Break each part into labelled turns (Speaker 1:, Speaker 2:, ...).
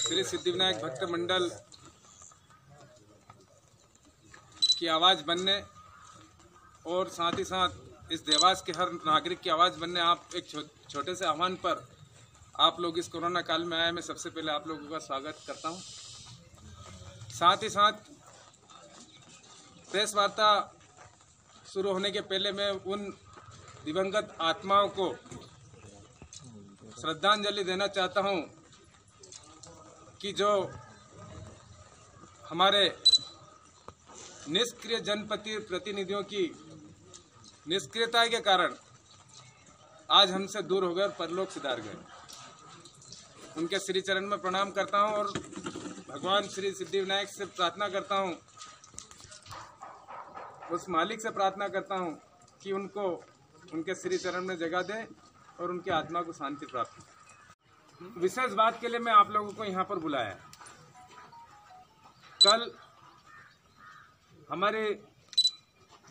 Speaker 1: श्री सिद्धिविनायक भक्त मंडल की आवाज़ बनने और साथ ही साथ इस देवास के हर नागरिक की आवाज़ बनने आप एक छोटे से आह्वान पर आप लोग इस कोरोना काल में आए। मैं सबसे पहले आप लोगों का स्वागत करता हूं। साथ ही साथ प्रेस वार्ता शुरू होने के पहले मैं उन दिवंगत आत्माओं को श्रद्धांजलि देना चाहता हूं कि जो हमारे निष्क्रिय जनप्रतिनिधियों की निष्क्रियता के कारण आज हमसे दूर होकर और परलोक सिधार गए। उनके श्री चरण में प्रणाम करता हूं और भगवान श्री सिद्धिविनायक से प्रार्थना करता हूं, उस मालिक से प्रार्थना करता हूं कि उनको उनके श्री चरण में जगह दें और उनकी आत्मा को शांति प्राप्त हो। विशेष बात के लिए मैं आप लोगों को यहाँ पर बुलाया है। कल हमारे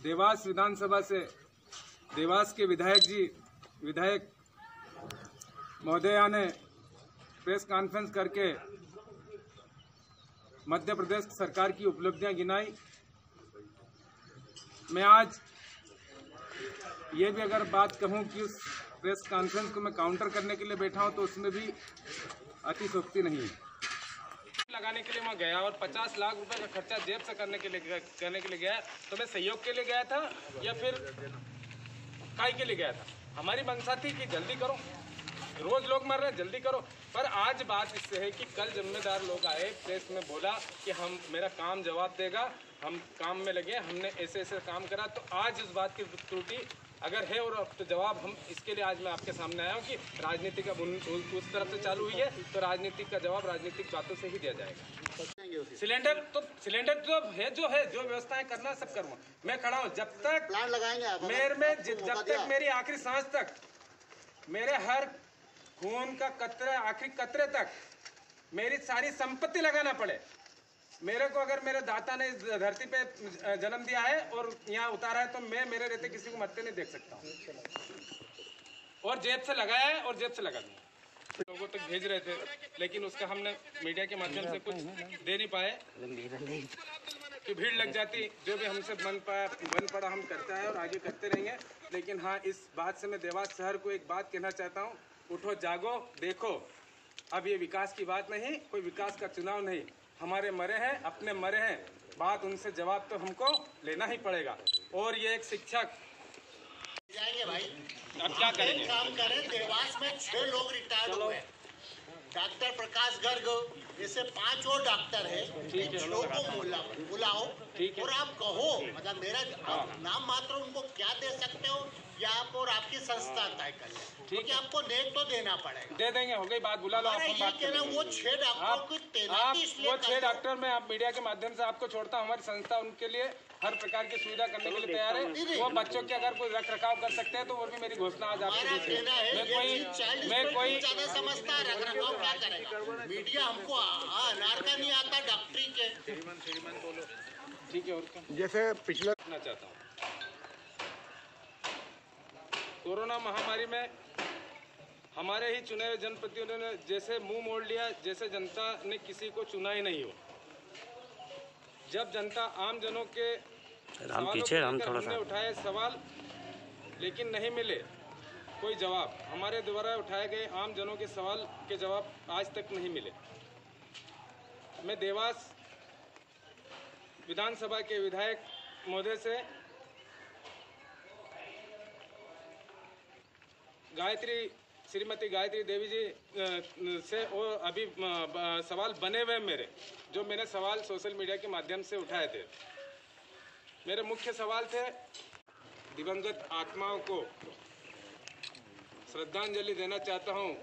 Speaker 1: देवास विधानसभा से देवास के विधायक महोदया ने प्रेस कॉन्फ्रेंस करके मध्य प्रदेश सरकार की उपलब्धियां गिनाई। मैं आज ये भी अगर बात कहूं कि उस प्रेस कॉन्फ्रेंस को मैं काउंटर करने के लिए बैठा हूं तो उसमें भी अतिशयोक्ति नहीं है। लगाने के लिए वहाँ गया और 50 लाख रुपए का खर्चा जेब से करने के लिए गया तो मैं सहयोग के लिए गया था या फिर काय के लिए गया था? हमारी मंशा थी कि जल्दी करो, रोज लोग मर रहे हैं, जल्दी करो। पर आज बात इससे है कि कल जिम्मेदार लोग आए, प्रेस में बोला कि हम मेरा काम जवाब देगा, हम काम में लगे, हमने ऐसे ऐसे काम करा। तो आज इस बात की त्रुटि अगर है और तो जवाब हम इसके लिए आज मैं आपके सामने आया हूँ कि राजनीति का उस तरफ से चालू हुई है तो राजनीतिक का जवाब राजनीतिक बातों से ही दिया जाएगा। सिलेंडर तो है, जो व्यवस्थाएं करना सब करूँगा। मैं खड़ा हूँ जब तक
Speaker 2: प्लान लगाएंगे
Speaker 1: मेरे में जब तक मेरी आखिरी सांस तक, मेरे हर खून का कतरे आखिरी कतरे तक मेरी सारी संपत्ति लगाना पड़े। मेरे को अगर मेरे दाता ने इस धरती पे जन्म दिया है और यहाँ उतारा है तो मैं मेरे रहते किसी को मरते नहीं देख सकता हूँ। और जेब से लगाया है और जेब से लगा दिया। लोगों तक भेज रहे थे लेकिन उसका हमने मीडिया के माध्यम से कुछ दे नहीं पाए कि भीड़ लग जाती। जो भी हमसे बन पड़ा हम करता है और आगे करते रहेंगे। लेकिन हाँ, इस बात से मैं देवास शहर को एक बात कहना चाहता हूँ, उठो जागो देखो। अब ये विकास की बात नहीं, कोई विकास का चुनाव नहीं। हमारे मरे हैं, अपने मरे हैं, बात उनसे जवाब तो हमको लेना ही पड़ेगा। और ये एक शिक्षक
Speaker 2: जाएंगे भाई,
Speaker 1: अब क्या करेंगे?
Speaker 2: काम करें। देवास में 6 लोग रिटायर्ड हुए, डॉक्टर प्रकाश गर्ग जैसे 5 और डॉक्टर है, को बुलाओ और आप कहो, मतलब मेरा नाम मात्र उनको क्या दे सकते हो या आप और आपकी संस्था तय कर ले, क्योंकि आपको नेक तो देना पड़ेगा।
Speaker 1: दे देंगे, हो गई बात, बुला लो।
Speaker 2: वो 6 डॉक्टरों की तैनाती इसलिए
Speaker 1: वो 6 डॉक्टर मैं आप मीडिया के माध्यम से आपको छोड़ता हूँ। हमारी संस्था उनके लिए हर प्रकार की सुविधा करने के लिए तैयार है। वो बच्चों के अगर कोई रख रखाव कर सकते हैं तो वो भी मेरी घोषणा आज आपको मैं कोई
Speaker 2: समझता रख रखाव क्या करेगा। मीडिया हमको अनार का नहीं आता डॉक्टरी के।
Speaker 1: ठीक है, और क्या
Speaker 2: जैसे पिछले
Speaker 1: चाहता हूँ, कोरोना महामारी में हमारे ही चुने हुए जनप्रतिनिधियों ने जैसे मुंह मोड़ लिया, जैसे जनता ने किसी को चुना ही नहीं हो। जब जनता आम जनों के हमने उठाए सवाल लेकिन नहीं मिले कोई जवाब। हमारे द्वारा उठाए गए आम जनों के सवाल के जवाब आज तक नहीं मिले। मैं देवास विधानसभा के विधायक महोदय से श्रीमती गायत्री देवी जी से और अभी सवाल बने हुए मेरे, जो मैंने सवाल सोशल मीडिया के माध्यम से उठाए थे। मेरे मुख्य सवाल थे, दिवंगत आत्माओं को श्रद्धांजलि देना चाहता हूं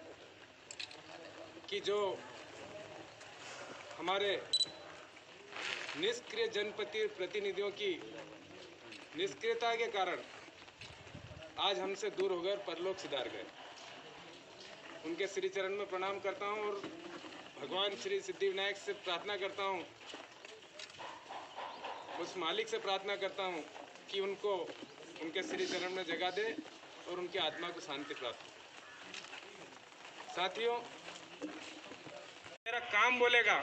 Speaker 1: कि जो हमारे निष्क्रिय जनप्रतिनिधियों की निष्क्रियता के कारण आज हमसे दूर होकर परलोक सिधार गए। उनके श्री चरण में प्रणाम करता हूं और भगवान श्री सिद्धिविनायक से प्रार्थना करता हूं, उस मालिक से प्रार्थना करता हूं कि उनको उनके श्री चरण में जगह दे और उनकी आत्मा को शांति प्राप्त हो। साथियों, मेरा काम बोलेगा,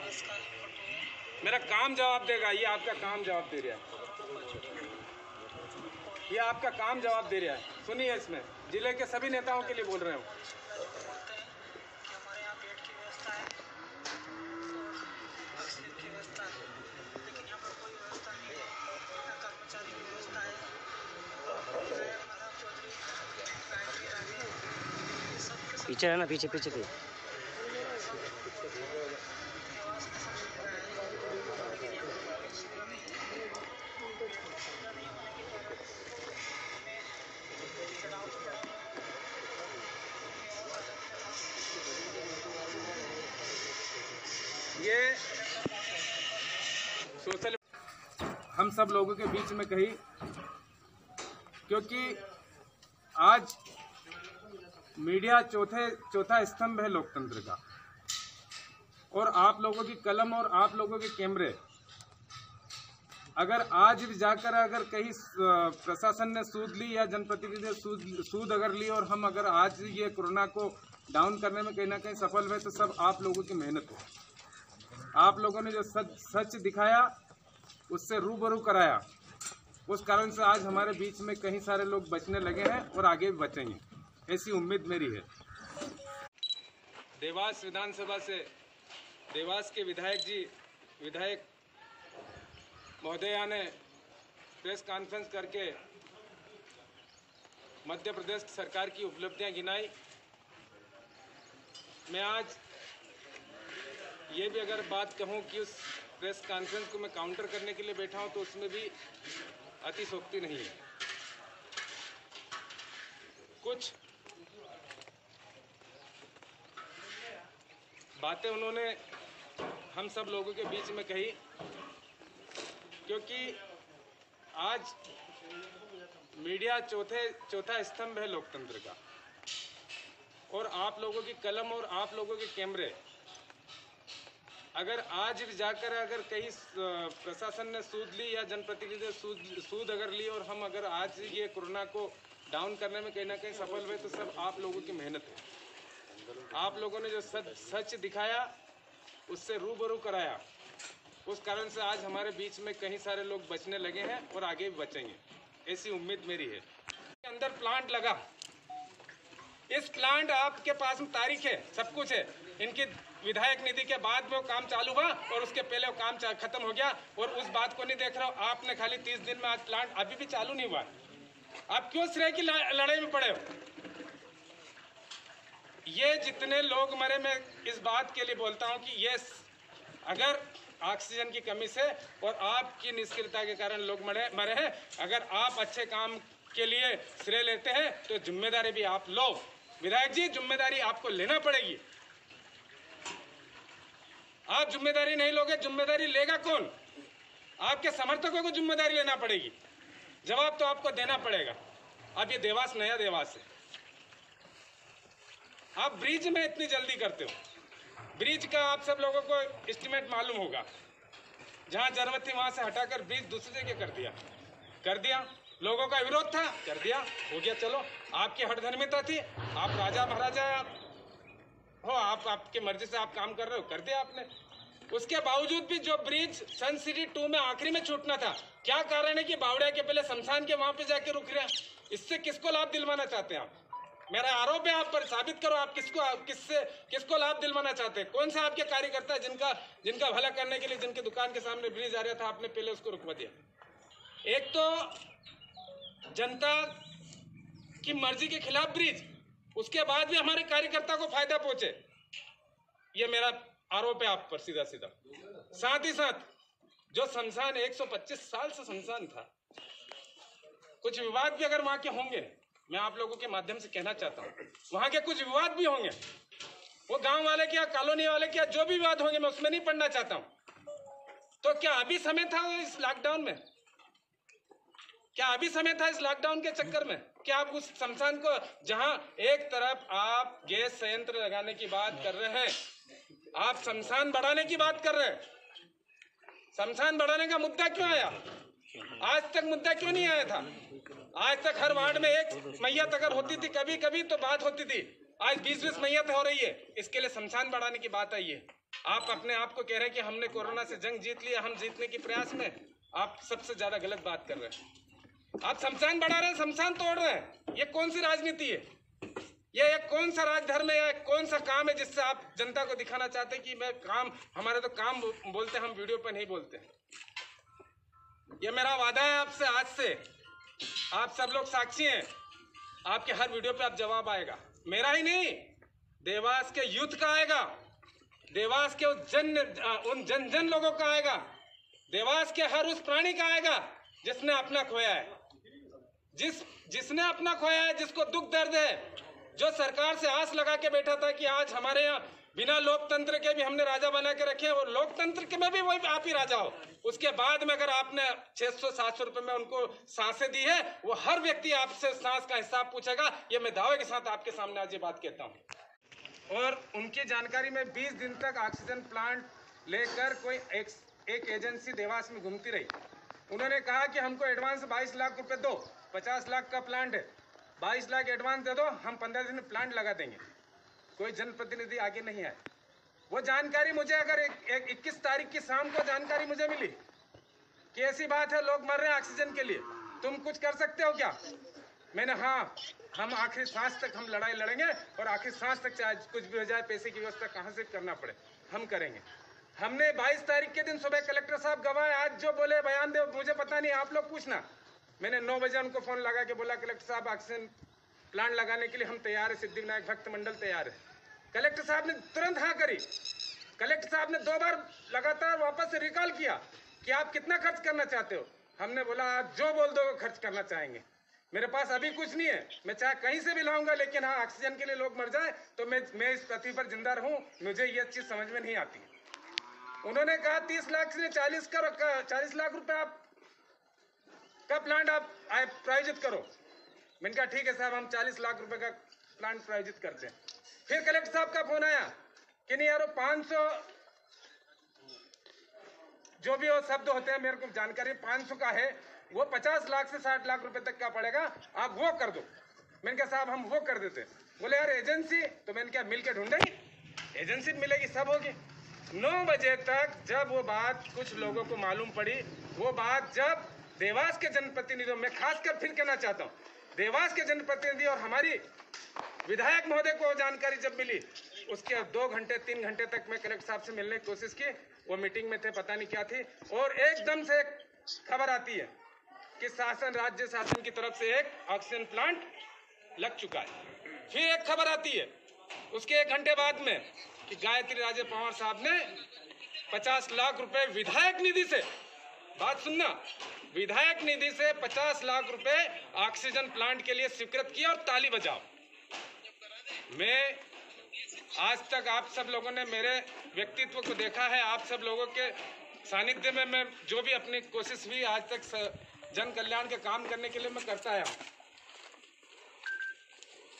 Speaker 1: मेरा काम जवाब देगा। ये आपका काम जवाब दे रहा है, ये आपका काम जवाब दे रहा है। सुनिए, इसमें जिले के सभी नेताओं के लिए बोल रहे हो।
Speaker 3: पीछे है ना, पीछे पीछे पे।
Speaker 1: ये सोशल हम सब लोगों के बीच में कही, क्योंकि आज मीडिया चौथा स्तंभ है लोकतंत्र का, और आप लोगों की कलम और आप लोगों के कैमरे अगर आज भी जाकर अगर कहीं प्रशासन ने सूद ली या जनप्रतिनिधि ने सूद अगर ली, और हम अगर आज ये कोरोना को डाउन करने में कहीं ना कहीं सफल हुए, तो सब आप लोगों की मेहनत है। आप लोगों ने जो सच दिखाया, उससे रूबरू कराया, उस कारण से आज हमारे बीच में कई सारे लोग बचने लगे हैं और आगे भी बचेंगे, ऐसी उम्मीद मेरी है। देवास विधानसभा से देवास के विधायक महोदया ने प्रेस कॉन्फ्रेंस करके मध्य प्रदेश सरकार की उपलब्धियां गिनाई। मैं आज ये भी अगर बात कहूँ कि उस प्रेस कॉन्फ्रेंस को मैं काउंटर करने के लिए बैठा हूँ, तो उसमें भी अतिशोक्ति नहीं है। कुछ बातें उन्होंने हम सब लोगों के बीच में कही, क्योंकि आज मीडिया चौथा स्तंभ है लोकतंत्र का, और आप लोगों की कलम और आप लोगों के कैमरे अगर आज भी जाकर अगर कहीं प्रशासन ने सूद ली या जनप्रतिनिधि ने सूद अगर ली, और हम अगर आज ये कोरोना को डाउन करने में कहीं ना कहीं सफल हुए, तो सब आप लोगों की मेहनत है। आप लोगों ने जो सच दिखाया, उससे रूबरू कराया, उस कारण से आज हमारे बीच में कई सारे लोग बचने लगे हैं और आगे भी बचेंगे, ऐसी उम्मीद मेरी है। अंदर प्लांट लगा, इस प्लांट आपके पास में तारीख है, सब कुछ है। इनकी विधायक निधि के बाद में वो काम चालू हुआ और उसके पहले वो काम खत्म हो गया, और उस बात को नहीं देख रहे हो। आपने खाली 30 दिन में आज प्लांट अभी भी चालू नहीं हुआ। आप क्यों श्रेय की लड़ाई में पड़े हो? ये जितने लोग मरे, मैं इस बात के लिए बोलता हूं कि ये अगर ऑक्सीजन की कमी से और आपकी निष्क्रियता के कारण लोग मरे हैं, अगर आप अच्छे काम के लिए श्रेय लेते हैं तो जिम्मेदारी भी आप लो। विधायक जी, जिम्मेदारी आपको लेना पड़ेगी। आप जिम्मेदारी नहीं लोगे, जिम्मेदारी लेगा कौन? आपके समर्थकों को जिम्मेदारी लेना पड़ेगी, जवाब तो आपको देना पड़ेगा। अब ये देवास नया देवास है। आप ब्रिज में इतनी जल्दी करते हो, ब्रिज का आप सब लोगों को एस्टिमेट मालूम होगा। जहां जरूरत थी वहां से हटाकर ब्रिज दूसरी जगह कर दिया। लोगों का विरोध था, कर दिया, हो गया। चलो, आपकी हठधर्मिता थी, आप राजा महाराजा हो, आप आपकी मर्जी से आप काम कर रहे हो, कर दिया आपने। उसके बावजूद भी जो ब्रिज सन सिटी 2 में आखिरी में छूटना था, क्या कारण है कि बावड़िया के पहले शमशान के वहां पे जाके रुक रहे हैं? इससे किसको लाभ दिलवाना चाहते हैं आप? मेरा आरोप है आप पर, साबित करो आप किसको लाभ दिलवाना चाहते हैं। कौन सा आपके कार्यकर्ता है जिनका भला करने के लिए, जिनकी दुकान के सामने ब्रिज आ रहा था, आपने पहले उसको रुकवा दिया। एक तो जनता की मर्जी के खिलाफ ब्रिज, उसके बाद भी हमारे कार्यकर्ता को फायदा पहुंचे, ये मेरा आरोप है आप पर सीधा सीधा। साथ ही साथ जो शमशान 125 साल से शमशान था, कुछ विवाद भी अगर वहां के होंगे, मैं आप लोगों के माध्यम से कहना चाहता हूं, वहां के कुछ विवाद भी होंगे, वो गांव वाले क्या, कॉलोनी वाले क्या, जो भी विवाद होंगे, मैं उसमें नहीं पढ़ना चाहता हूं। तो क्या अभी समय था इस लॉकडाउन में? क्या अभी समय था इस लॉकडाउन के चक्कर में? क्या आप उस शमशान को, जहां एक तरफ आप गैस संयंत्र लगाने की बात कर रहे हैं, आप शमशान बढ़ाने की बात कर रहे हैं, शमशान बढ़ाने का मुद्दा क्यों आया? आज तक मुद्दा क्यों नहीं आया था? आज तक हर वार्ड में एक मैयत अगर होती थी कभी कभी तो बात होती थी, आज 20-20 मैयत हो रही है, इसके लिए शमशान बढ़ाने की बात आई है। आप अपने आप को कह रहे हैं कि हमने कोरोना से जंग जीत लिया, हम जीतने के प्रयास में। आप सबसे ज्यादा गलत बात कर रहे हैं। आप शमशान बढ़ा रहे हैं, शमशान तोड़ रहे हैं। ये कौन सी राजनीति है? ये कौन सा राजधर्म है? या कौन सा काम है जिससे आप जनता को दिखाना चाहते हैं कि मैं काम, हमारे तो काम बोलते हैं, हम वीडियो पर नहीं बोलते। ये मेरा वादा है आपसे, आज से आप सब लोग साक्षी हैं। आपके हर वीडियो पे आप जवाब आएगा, मेरा ही नहीं, देवास के यूथ का आएगा, देवास के उन जन लोगों का आएगा, देवास के हर उस प्राणी का आएगा जिसने अपना खोया है, जिसने अपना खोया है, जिसको दुख दर्द है, जो सरकार से आस लगा के बैठा था कि आज हमारे यहाँ बिना लोकतंत्र के भी हमने राजा बना के रखे और लोकतंत्र के में भी वही आप ही राजा हो। उसके बाद में अगर आपने 600-700 रुपए में उनको सांसें दी है, वो हर व्यक्ति आपसे सांस का हिसाब पूछेगा। ये मैं दावे के साथ आपके सामने आज ये बात कहता हूँ। और उनकी जानकारी में 20 दिन तक ऑक्सीजन प्लांट लेकर कोई एक एजेंसी देवास में घूमती रही। उन्होंने कहा कि हमको एडवांस 22 लाख रुपए दो, 50 लाख का प्लांट है, 22 लाख एडवांस दे दो, हम 15 दिन में प्लांट लगा देंगे। कोई जनप्रतिनिधि आगे नहीं आए। वो जानकारी मुझे अगर 21 तारीख की शाम को जानकारी मुझे मिली कि ऐसी बात है, लोग मर रहे हैं ऑक्सीजन के लिए, तुम कुछ कर सकते हो क्या? मैंने हाँ, हम आखिरी सांस तक हम लड़ाई लड़ेंगे और आखिरी सांस तक चाहे कुछ भी हो जाए, पैसे की व्यवस्था कहाँ से करना पड़े हम करेंगे। हमने 22 तारीख के दिन सुबह कलेक्टर साहब गवाए, आज जो बोले बयान दे, मुझे पता नहीं, आप लोग पूछना। मैंने 9 बजे उनको फोन लगा के बोला, कलेक्टर साहब ऑक्सीजन प्लांट लगाने के लिए हम तैयार है, सिद्धिविनायक भक्त मंडल तैयार है। कलेक्टर साहब ने तुरंत हाँ करी। कलेक्टर साहब ने 2 बार लगातार वापस से रिकॉल किया कि आप कितना खर्च करना चाहते हो। हमने बोला आप जो बोल दो खर्च करना चाहेंगे, मेरे पास अभी कुछ नहीं है, मैं चाहे कहीं से भी लाऊंगा, लेकिन हाँ ऑक्सीजन के लिए लोग मर जाए तो मैं इस पृथ्वी पर जिंदा रहूं, मुझे ये चीज समझ में नहीं आती। उन्होंने कहा 30 लाख से 40 लाख रुपए आप का प्लांट आप प्रायोजित करो। मैंने कहा ठीक है साहब, हम 40 लाख रुपए का प्लांट प्रायोजित करते हैं। फिर कलेक्टर साहब का फोन आया कि नहीं यारो 500 जो भी वो शब्द होते हैं, मेरे को जानकारी 500 का है, वो 50 लाख से 60 लाख रुपए तक का पड़ेगा, आप वो कर दो। मैंने कहा साहब हम वो कर देते। बोले यार एजेंसी, तो मैंने क्या मिल के ढूंढेंगे, एजेंसी मिलेगी सब होगी। 9 बजे तक जब वो बात कुछ लोगों को मालूम पड़ी, वो बात जब देवास के जनप्रतिनिधियों, मैं खासकर फिर कहना चाहता हूँ, देवास के जनप्रतिनिधि और हमारी विधायक महोदय को जानकारी जब मिली, उसके 2 घंटे 3 घंटे तक मैं कलेक्टर साहब से मिलने की कोशिश की, वो मीटिंग में थे, पता नहीं क्या थी, और एकदम से एक खबर आती है कि शासन, राज्य शासन की तरफ से एक ऑक्सीजन प्लांट लग चुका है। फिर एक खबर आती है उसके 1 घंटे बाद में कि गायत्री राजे पवार साहब ने 50 लाख रुपए विधायक निधि से, बात सुनना, विधायक निधि से 50 लाख रुपए ऑक्सीजन प्लांट के लिए स्वीकृत किया और ताली बजाओ। मैं आज तक आप सब लोगों ने मेरे व्यक्तित्व को देखा है, आप सब लोगों के सानिध्य में मैं जो भी अपनी कोशिश हुई आज तक जन कल्याण के काम करने के लिए मैं करता आया हूं।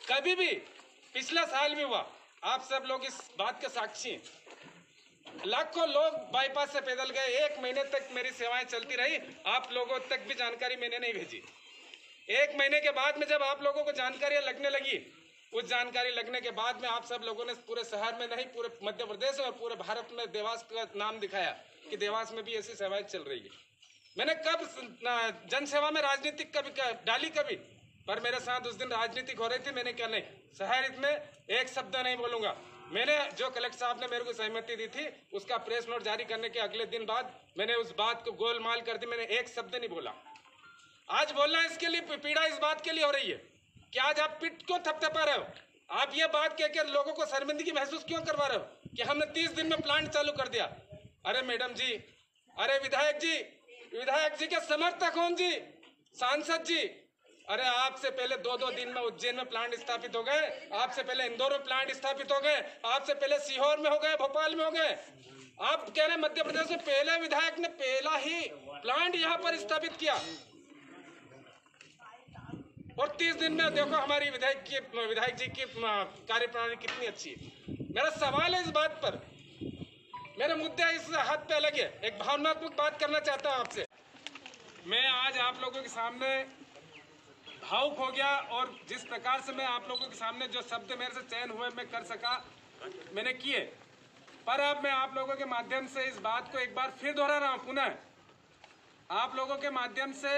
Speaker 1: कभी भी, पिछला साल भी हुआ, आप सब लोग इस बात के साक्षी हैं। लाखों लोग बाईपास से पैदल गए, 1 महीने तक मेरी सेवाएं चलती रही, आप लोगों तक भी जानकारी मैंने नहीं भेजी। 1 महीने के बाद में जब आप लोगों को जानकारियां लगने लगी, उस जानकारी लगने के बाद में आप सब लोगों ने पूरे शहर में नहीं, पूरे मध्य प्रदेश और पूरे भारत में देवास का नाम दिखाया कि देवास में भी ऐसी सेवाएं चल रही है। मैंने कब जनसेवा में राजनीतिक कभी डाली कभी, पर मेरे साथ उस दिन राजनीतिक हो रही थी। मैंने क्या नहीं, शहर हित में एक शब्द नहीं बोलूंगा। मैंने जो कलेक्टर साहब ने मेरे को सहमति दी थी, उसका प्रेस नोट जारी करने के अगले दिन बाद मैंने उस बात को गोलमाल कर दी, मैंने एक शब्द नहीं बोला। आज बोलना इसके लिए पीड़ा इस बात के लिए हो रही है कि आज आप पीठ क्यों थपथपा रहे हो, आप ये बात कह के लोगों को शर्मिंदगी महसूस क्यों करवा रहे हो कि हमने 30 दिन में प्लांट चालू कर दिया। अरे मैडम जी, अरे विधायक जी के समर्थक कौन जी, सांसद जी, अरे आपसे पहले 2-2 दिन में उज्जैन में प्लांट स्थापित हो गए, आपसे पहले इंदौर में प्लांट स्थापित हो गए, आपसे पहले सीहोर में हो गए, भोपाल में हो गए। आप कह रहे मध्य प्रदेश में पहले विधायक ने पहला ही प्लांट यहाँ पर स्थापित किया और 30 दिन में देखो हमारी विधायक जी की कार्यप्रणाली कितनी अच्छी है। मेरा सवाल है इस बात पर, मेरे मुद्दे इस हद पे अलग है। एक भावनात्मक बात करना चाहता हूं आपसे। मैं आज आप लोगों के सामने भावुक हो गया और जिस प्रकार से मैं आप लोगों के सामने जो शब्द मेरे से चयन हुए मैं कर सका, मैंने किए। पर अब मैं आप लोगों के माध्यम से इस बात को एक बार फिर दोहरा रहा हूं, पुनः आप लोगों के माध्यम से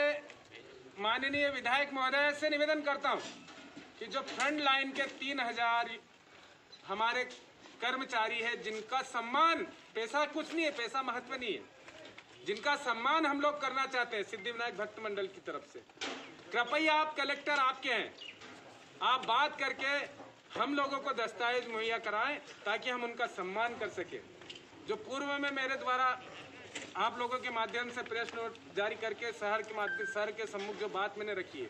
Speaker 1: माननीय विधायक महोदय से निवेदन करता हूं कि जो फ्रंट लाइन के 3000 हमारे कर्मचारी है, जिनका सम्मान, पैसा कुछ नहीं है, पैसा महत्व नहीं है, जिनका सम्मान हम लोग करना चाहते हैं सिद्धिविनायक भक्त मंडल की तरफ से, कृपया आप कलेक्टर आपके हैं, आप बात करके हम लोगों को दस्तावेज मुहैया कराएं ताकि हम उनका सम्मान कर सके। जो पूर्व में मेरे द्वारा आप लोगों के माध्यम से प्रेस नोट जारी करके शहर के सम्मुख जो बात मैंने रखी है,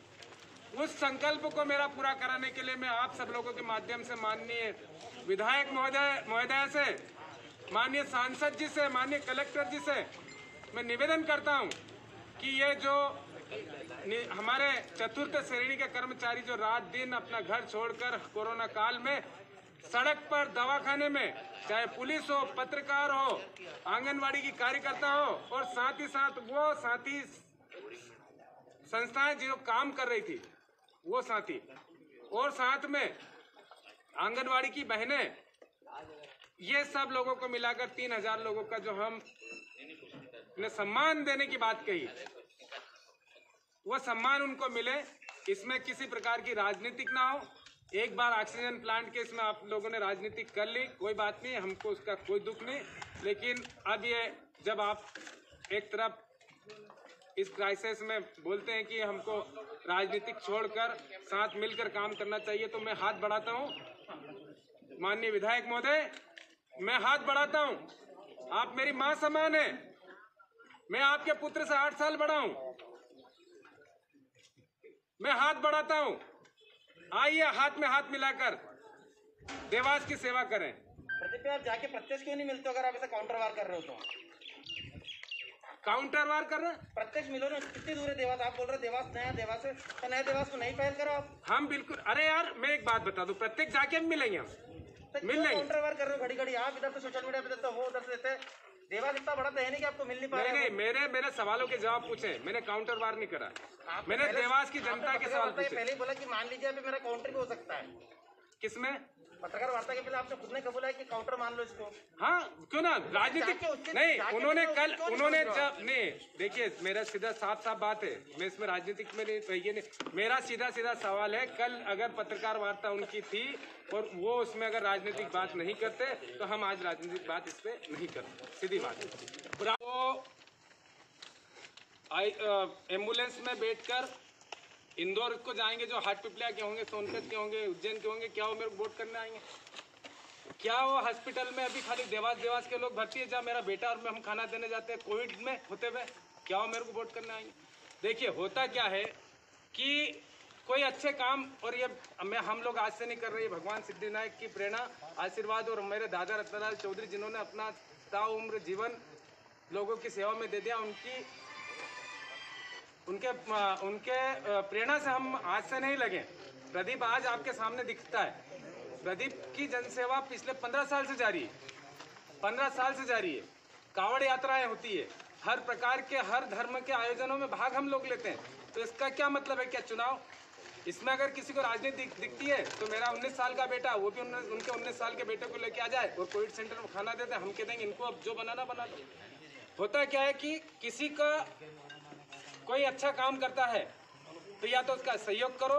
Speaker 1: उस संकल्प को मेरा पूरा कराने के लिए मैं आप सब लोगों के माध्यम से माननीय विधायक महोदय से, माननीय सांसद जी से, माननीय कलेक्टर जी से मैं निवेदन करता हूं कि ये जो हमारे चतुर्थ श्रेणी के कर्मचारी जो रात दिन अपना घर छोड़कर कोरोना काल में सड़क पर, दवाखाने में, चाहे पुलिस हो, पत्रकार हो, आंगनवाड़ी की कार्यकर्ता हो, और साथ ही साथ वो साथी संस्थाएं जो काम कर रही थी वो साथी, और साथ में आंगनवाड़ी की बहनें, ये सब लोगों को मिलाकर 3000 लोगों का जो हम ने सम्मान देने की बात कही, वो सम्मान उनको मिले। इसमें किसी प्रकार की राजनीतिक ना हो। एक बार ऑक्सीजन प्लांट के इसमें आप लोगों ने राजनीतिक कर ली, कोई बात नहीं, हमको उसका कोई दुख नहीं, लेकिन अब ये जब आप एक तरफ इस क्राइसिस में बोलते हैं कि हमको राजनीतिक छोड़कर साथ मिलकर काम करना चाहिए, तो मैं हाथ बढ़ाता हूं माननीय विधायक महोदय, मैं हाथ बढ़ाता हूं। आप मेरी मां समान है, मैं आपके पुत्र से 8 साल बड़ा हूं, मैं हाथ बढ़ाता हूं। आइए हाथ में हाथ मिलाकर देवास की सेवा करें।
Speaker 4: प्रदीप आप जाके प्रत्यक्ष क्यों नहीं मिलते अगर आप ऐसा काउंटर वार कर रहे हो तो?
Speaker 1: काउंटर वार कर रहे हैं,
Speaker 4: प्रत्यक्ष मिलो ना, कितनी दूर है देवास? आप बोल रहे देवास नया देवास है, तो नया देवास को नहीं पहल करो आप।
Speaker 1: हम बिल्कुल, अरे यार मैं एक बात बता दूं, प्रत्येक जाके हम मिलेंगे, हम
Speaker 4: तो
Speaker 1: मिल लेंगे।
Speaker 4: काउंटर वार कर रहे हो घड़ी घड़ी, आप इधर से सोशल मीडिया पे देते हो, वो उधर से देते। देवास इतना बड़ा तो है नहीं कि आपको मिल नहीं पा रहा है।
Speaker 1: नहीं, मेरे सवालों के जवाब पूछे, मैंने काउंटर वार नहीं करा, मैंने देवास की जनता के सवाल पूछे।
Speaker 4: पहले ही बोला कि मान लीजिए अभी मेरा काउंटर भी हो सकता है।
Speaker 1: किसमें?
Speaker 4: पत्रकार वार्ता के पहले आपने खुद ने कबूला है कि काउंटर मान लो इसको।
Speaker 1: हाँ, क्यों ना, राजनीतिक नहीं, उन्होंने कल, उन्होंने जब नहीं, देखिए मेरा सीधा साफ बात है, मैं इसमें राजनीतिक में नहीं, तो ये नहीं, मेरा सीधा सवाल है, कल अगर पत्रकार वार्ता उनकी थी और वो उसमें अगर राजनीतिक बात नहीं करते तो हम आज राजनीतिक बात इस पे नहीं करते, सीधी बात है। वो एम्बुलेंस में बैठकर इंदौर को जाएंगे, जो हाट पिपलिया के होंगे, सोनभद्र के होंगे, उज्जैन के होंगे, क्या वो मेरे को वोट करने आएंगे? क्या वो हॉस्पिटल में अभी खाली देवास के लोग भर्ती है, जहाँ मेरा बेटा और मैं हम खाना देने जाते हैं कोविड में होते हुए, क्या वो मेरे को वोट करने आएंगे? देखिए होता क्या है कि कोई अच्छे काम, और ये हम लोग आज से नहीं कर रहे, भगवान सिद्धिविनायक की प्रेरणा, आशीर्वाद, और मेरे दादा रत्नलाल चौधरी जिन्होंने अपना ताउम्र जीवन लोगों की सेवा में दे दिया, उनके प्रेरणा से हम आज से नहीं लगे। प्रदीप आज आपके सामने दिखता है, प्रदीप की जनसेवा पिछले 15 साल से जारी है, 15 साल से जारी है। कावड़ यात्राएं होती है, हर प्रकार के, हर धर्म के आयोजनों में भाग हम लोग लेते हैं। तो इसका क्या मतलब है? क्या चुनाव? इसमें अगर किसी को राजनीति दिखती है तो मेरा 19 साल का बेटा, वो भी उनके 19 साल के बेटे को लेके आ जाए और कोविड सेंटर में खाना देते हैं, हम कह देंगे इनको अब जो बनाना बना दो। होता क्या है कि किसी का कोई अच्छा काम करता है तो या तो उसका सहयोग करो,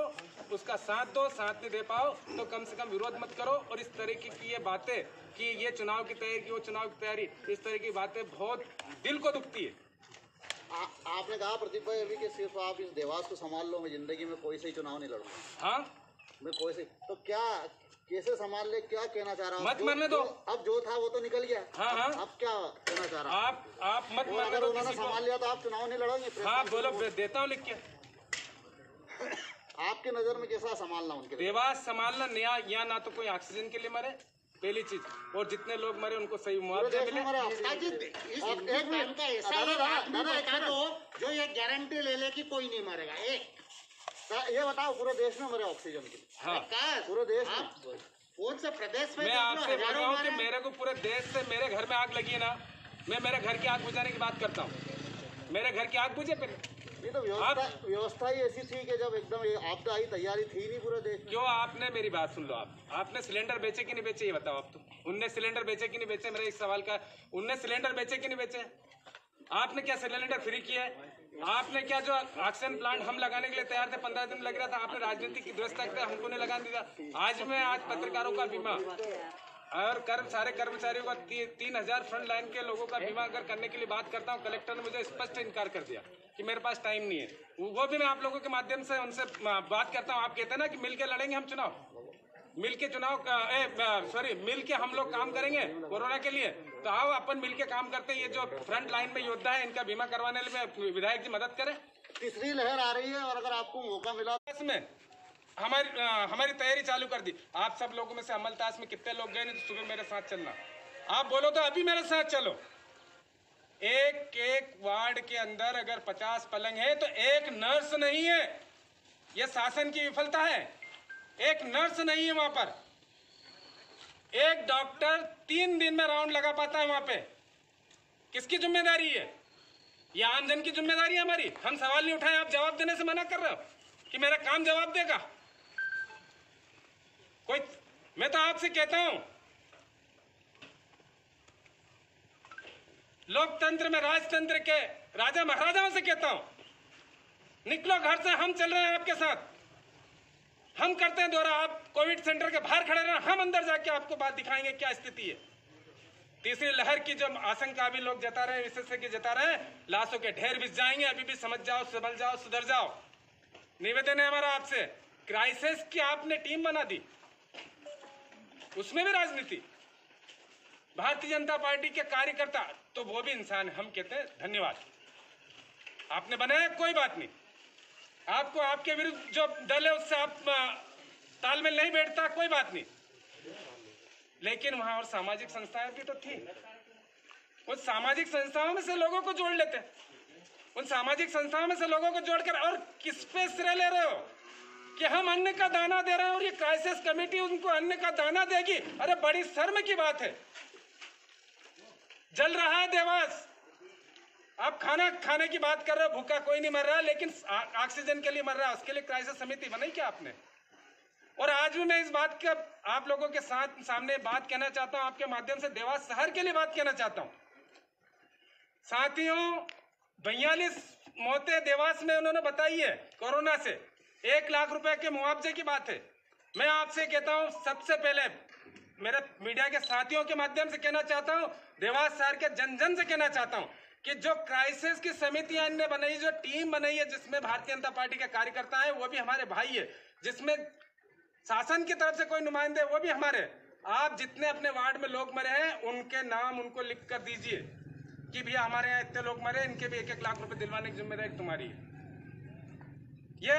Speaker 1: उसका साथ दो, साथ नहीं दे पाओ तो कम से कम विरोध मत करो। और इस तरीके की ये बातें कि ये चुनाव की तैयारी, वो चुनाव की तैयारी, इस तरह की बातें बहुत दिल को दुखती है।
Speaker 5: आपने कहा प्रदीप भाई अभी कि सिर्फ आप इस देवास को संभाल लो, मैं जिंदगी में कोई से ही चुनाव नहीं लड़ूंगा।
Speaker 1: हाँ,
Speaker 5: मैं कोई से, तो क्या कैसे संभाल ले, क्या कहना चाह रहा हूँ?
Speaker 1: मत मरने दो।
Speaker 5: अब जो था वो तो निकल गया।
Speaker 1: हाँ,
Speaker 5: अब क्या कहना चाह रहा हूँ?
Speaker 1: आप मत मरने
Speaker 5: अगर
Speaker 1: दो
Speaker 5: उन्होंने
Speaker 1: किसी को।
Speaker 5: संभाल लिया तो आप चुनाव नहीं लड़ोगे?
Speaker 1: हाँ बोलो, देता हूँ लिख के।
Speaker 5: आपके नजर में कैसा संभालना उनके लिए?
Speaker 1: देवास संभालना, नया या ना तो कोई ऑक्सीजन के लिए मरे, पहली चीज, और जितने लोग मरे उनको सही मुआवजा मिले।
Speaker 2: एक टाइम का ऐसा ही आदमी बता दो जो ये गारंटी ले ले कि कोई नहीं मरेगा। एक
Speaker 5: ये बताओ, पूरे देश में मरे ऑक्सीजन के लिए?
Speaker 1: हाँ,
Speaker 5: पूरे देश में?
Speaker 2: कौन सा प्रदेश में?
Speaker 1: मैं आपसे बोल रहा हूँ कि मेरे को पूरे देश से, मेरे घर में आग लगी है ना, मैं मेरे घर की आग बुझाने की बात करता हूँ। मेरे घर की आग बुझे पहले।
Speaker 5: ये तो व्यवस्था ही ऐसी थी कि जब एकदम आपदा आई, तैयारी थी नहीं पूरे देश में।
Speaker 1: क्यों? आपने मेरी बात सुन लो, आपने सिलेंडर बेचे कि नहीं बेचे ये बताओ आप तो। उनने सिलेंडर बेचे कि नहीं बेचे, मेरा इस सवाल का, उनने सिलेंडर बेचे कि नहीं बेचे? आपने क्या सिलेंडर फ्री किया है? आपने क्या जो ऑक्सीजन प्लांट हम लगाने के लिए तैयार थे, 15 दिन लग रहा था, आपने राजनीतिक की व्यवस्था करके हमको नहीं लगा दिया। आज पत्रकारों का बीमा और सारे कर्मचारियों का 3000 फ्रंट लाइन के लोगों का बीमा अगर करने के लिए बात करता हूँ, कलेक्टर ने मुझे स्पष्ट इनकार कर दिया कि मेरे पास टाइम नहीं है। वो भी मैं आप लोगों के माध्यम से उनसे बात करता हूँ। आप कहते हैं ना कि मिलके लड़ेंगे हम चुनाव, मिलके मिलके हम लोग काम करेंगे कोरोना के लिए, तो आओ अपन मिलके काम करते हैं। ये जो फ्रंट लाइन में योद्धा है इनका बीमा करवाने में विधायक जी मदद करें।
Speaker 5: तीसरी लहर आ रही है और अगर आपको मौका मिला
Speaker 1: इसमें हमारी तैयारी चालू कर दी। आप सब लोगों में से अमलताज में कितने लोग गए नहीं तो सुबह मेरे साथ चलना। आप बोलो तो अभी मेरे साथ चलो। एक वार्ड के अंदर अगर 50 पलंग है तो एक नर्स नहीं है, यह शासन की विफलता है। एक नर्स नहीं है वहां पर, एक डॉक्टर 3 दिन में राउंड लगा पाता है वहां पे। किसकी जिम्मेदारी है? ये आमजन की जिम्मेदारी है हमारी। हम सवाल नहीं उठाए, आप जवाब देने से मना कर रहे हो कि मेरा काम जवाब देगा कोई। मैं तो आपसे कहता हूं, लोकतंत्र में राजतंत्र के राजा महाराजाओं से कहता हूं, निकलो घर से, हम चल रहे हैं आपके साथ, हम करते हैं दौरा। आप कोविड सेंटर के बाहर खड़े रहना, हम अंदर जाके आपको बात दिखाएंगे क्या स्थिति है। तीसरी लहर की जो आशंका भी लोग जता रहे हैं, विशेषज्ञ जता रहे हैं, लाशों के ढेर बिछ जाएंगे। अभी भी समझ जाओ, संभल जाओ, सुधर जाओ। निवेदन है हमारा आपसे, क्राइसिस की आपने टीम बना दी, उसमें भी राजनीति। भारतीय जनता पार्टी के कार्यकर्ता तो वो भी इंसान है, हम कहते हैं धन्यवाद। आपने बनाया, कोई बात नहीं। आपको आपके विरुद्ध जो दल है उससे आप तालमेल नहीं बैठता, कोई बात नहीं। लेकिन वहां और सामाजिक संस्थाएं भी तो थी, उन सामाजिक संस्थाओं में से लोगों को जोड़ लेते। उन सामाजिक संस्थाओं में से लोगों को जोड़कर और किस पे श्रेय ले रहे हो कि हम अन्न का दाना दे रहे हैं और ये क्राइसिस कमेटी उनको अन्न का दाना देगी? अरे बड़ी शर्म की बात है। जल रहा है देवास, आप खाना खाने की बात कर रहे हो, भूखा कोई नहीं मर रहा, लेकिन ऑक्सीजन के लिए मर रहा है। उसके लिए क्राइसिस समिति बनाई क्या आपने? और आज भी मैं इस बात का आप लोगों के सामने बात कहना चाहता हूं, आपके माध्यम से देवास शहर के लिए बात कहना चाहता हूं। साथियों, 42 मौतें देवास में उन्होंने बताई है कोरोना से। 1 लाख रुपए के मुआवजे की बात है। मैं आपसे कहता हूं, सबसे पहले मेरे मीडिया के साथियों के माध्यम से कहना चाहता हूं, देवास शहर के जन जन से कहना चाहता हूं कि जो क्राइसिस की समितियां इनने बनाई, जो टीम बनाई है जिसमें भारतीय जनता पार्टी के कार्यकर्ता है, वो भी हमारे भाई है, जिसमें शासन की तरफ से कोई नुमाइंदे, वो भी हमारे। आप जितने अपने वार्ड में लोग मरे हैं उनके नाम उनको लिख कर दीजिए कि भैया हमारे यहाँ इतने लोग मरे, इनके भी 1-1 लाख रुपए दिलवाने की जिम्मेदारी तुम्हारी है। ये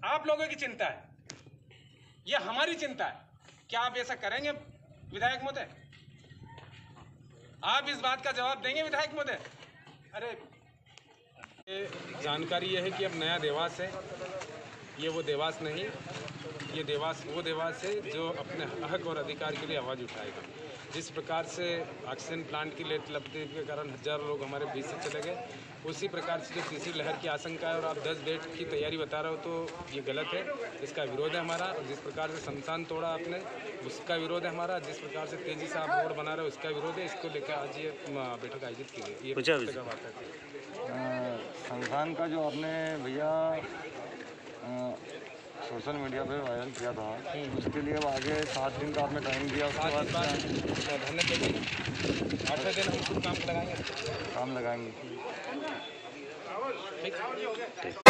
Speaker 1: आप लोगों की चिंता है, ये हमारी चिंता है। क्या आप ऐसा करेंगे विधायक महोदय? आप इस बात का जवाब देंगे विधायक महोदय? अरे जानकारी यह है कि अब नया देवास है, ये वो देवास नहीं, ये देवास वो देवास है जो अपने हक और अधिकार के लिए आवाज़ उठाएगा। जिस प्रकार से ऑक्सीजन प्लांट की लेट लगने के कारण हजारों लोग हमारे बीच से चले गए, उसी प्रकार से जो तीसरी लहर की आशंका है और आप 10 बेड की तैयारी बता रहे हो तो ये गलत है। इसका विरोध है हमारा। और जिस प्रकार से शमशान तोड़ा आपने, उसका विरोध है हमारा। जिस प्रकार से तेजी से आप रोड बना रहे हो, उसका विरोध है। इसको लेकर आज ये बैठक आयोजित की गई। ये
Speaker 6: शमशान का जो आपने भैया सोशल मीडिया पे वायरल किया था, उसके लिए अब आगे 7 दिन का आपने टाइम दिया, उसके बाद
Speaker 1: धरने देंगे, 8वें दिन हम काम लगाएंगे।
Speaker 6: काम लगाएंगे।
Speaker 1: ठीक।